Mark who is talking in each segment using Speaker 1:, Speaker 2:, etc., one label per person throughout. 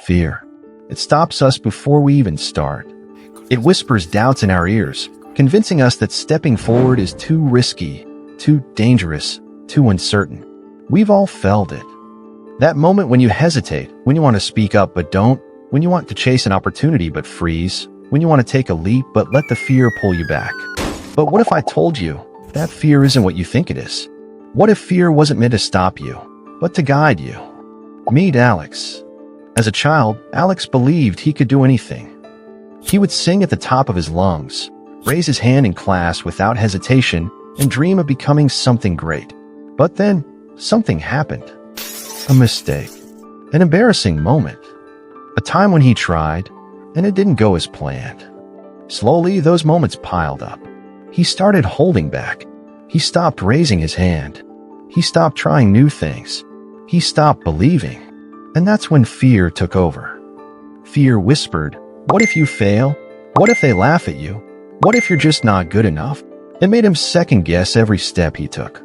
Speaker 1: Fear. It stops us before we even start. It whispers doubts in our ears, convincing us that stepping forward is too risky, too dangerous, too uncertain. We've all felt it. That moment when you hesitate, when you want to speak up but don't, when you want to chase an opportunity but freeze, when you want to take a leap but let the fear pull you back. But what if I told you that fear isn't what you think it is? What if fear wasn't meant to stop you, but to guide you? Meet Alex. As a child, Alex believed he could do anything. He would sing at the top of his lungs, raise his hand in class without hesitation, and dream of becoming something great. But then, something happened. A mistake. An embarrassing moment. A time when he tried, and it didn't go as planned. Slowly, those moments piled up. He started holding back. He stopped raising his hand. He stopped trying new things. He stopped believing. And that's when fear took over. Fear whispered, "What if you fail? What if they laugh at you? What if you're just not good enough?" It made him second-guess every step he took.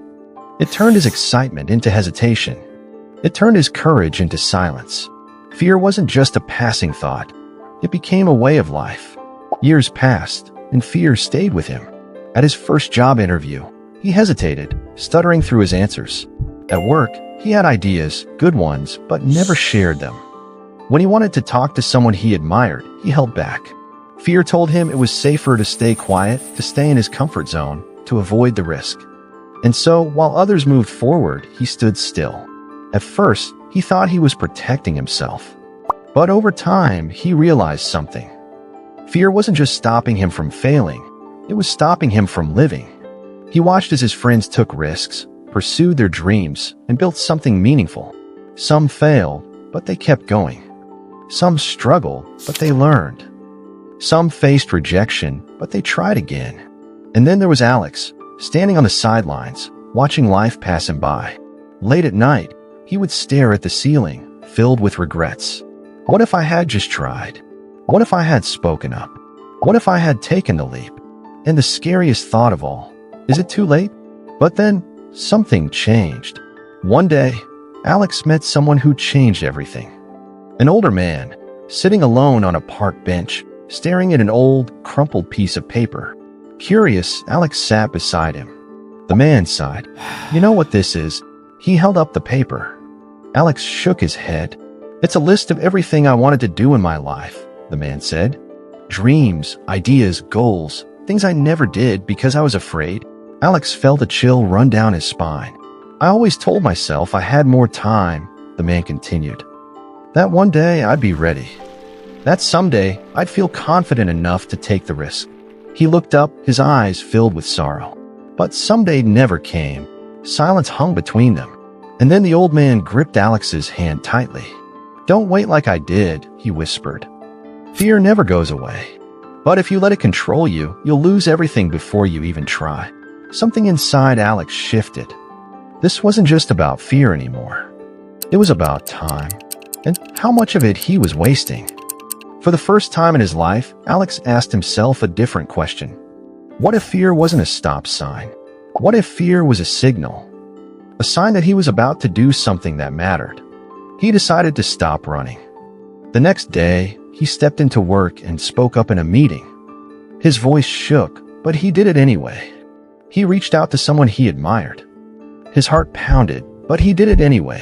Speaker 1: It turned his excitement into hesitation. It turned his courage into silence. Fear wasn't just a passing thought. It became a way of life. Years passed, and fear stayed with him. At his first job interview, he hesitated, stuttering through his answers. At work, he had ideas, good ones, but never shared them. When he wanted to talk to someone he admired, he held back. Fear told him it was safer to stay quiet, to stay in his comfort zone, to avoid the risk. And so, while others moved forward, he stood still. At first, he thought he was protecting himself. But over time, he realized something. Fear wasn't just stopping him from failing, it was stopping him from living. He watched as his friends took risks, pursued their dreams, and built something meaningful. Some failed, but they kept going. Some struggled, but they learned. Some faced rejection, but they tried again. And then there was Alex, standing on the sidelines, watching life pass him by. Late at night, he would stare at the ceiling, filled with regrets. What if I had just tried? What if I had spoken up? What if I had taken the leap? And the scariest thought of all, is it too late? But then, something changed. One day, Alex met someone who changed everything. An older man, sitting alone on a park bench, staring at an old, crumpled piece of paper. Curious, Alex sat beside him. The man sighed. "You know what this is?" He held up the paper. Alex shook his head. "It's a list of everything I wanted to do in my life," the man said. "Dreams, ideas, goals, things I never did because I was afraid." Alex felt a chill run down his spine. "I always told myself I had more time," the man continued. "That one day I'd be ready. That someday I'd feel confident enough to take the risk." He looked up, his eyes filled with sorrow. But someday never came. Silence hung between them. And then the old man gripped Alex's hand tightly. "Don't wait like I did," he whispered. "Fear never goes away. But if you let it control you, you'll lose everything before you even try." Something inside Alex shifted. This wasn't just about fear anymore. It was about time, and how much of it he was wasting. For the first time in his life, Alex asked himself a different question. What if fear wasn't a stop sign? What if fear was a signal? A sign that he was about to do something that mattered. He decided to stop running. The next day, he stepped into work and spoke up in a meeting. His voice shook, but he did it anyway. He reached out to someone he admired. His heart pounded, but he did it anyway.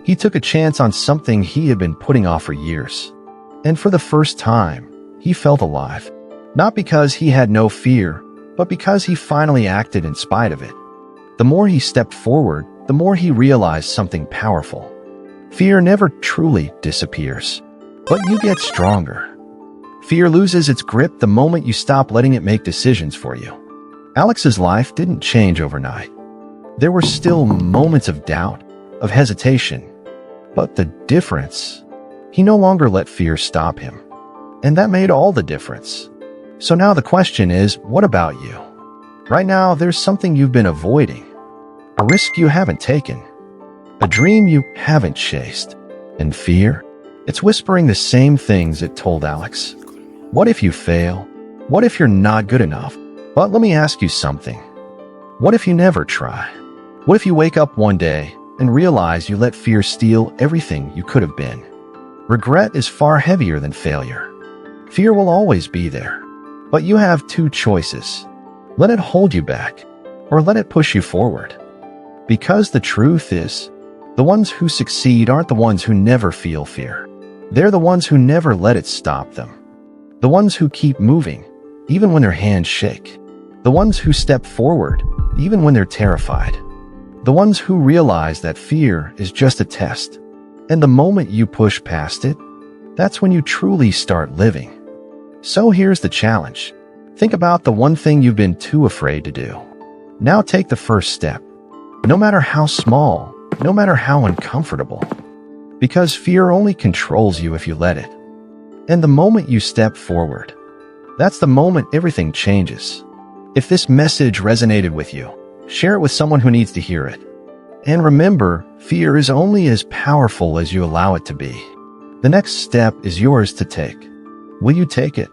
Speaker 1: He took a chance on something he had been putting off for years. And for the first time, he felt alive. Not because he had no fear, but because he finally acted in spite of it. The more he stepped forward, the more he realized something powerful. Fear never truly disappears, but you get stronger. Fear loses its grip the moment you stop letting it make decisions for you. Alex's life didn't change overnight. There were still moments of doubt, of hesitation. But the difference, he no longer let fear stop him. And that made all the difference. So now the question is, what about you? Right now, there's something you've been avoiding. A risk you haven't taken. A dream you haven't chased. And fear? It's whispering the same things it told Alex. What if you fail? What if you're not good enough? But let me ask you something. What if you never try? What if you wake up one day and realize you let fear steal everything you could have been? Regret is far heavier than failure. Fear will always be there. But you have two choices. Let it hold you back, or let it push you forward. Because the truth is, the ones who succeed aren't the ones who never feel fear. They're the ones who never let it stop them. The ones who keep moving, even when their hands shake. The ones who step forward, even when they're terrified. The ones who realize that fear is just a test. And the moment you push past it, that's when you truly start living. So here's the challenge. Think about the one thing you've been too afraid to do. Now take the first step. No matter how small, no matter how uncomfortable. Because fear only controls you if you let it. And the moment you step forward, that's the moment everything changes. If this message resonated with you, share it with someone who needs to hear it. And remember, fear is only as powerful as you allow it to be. The next step is yours to take. Will you take it?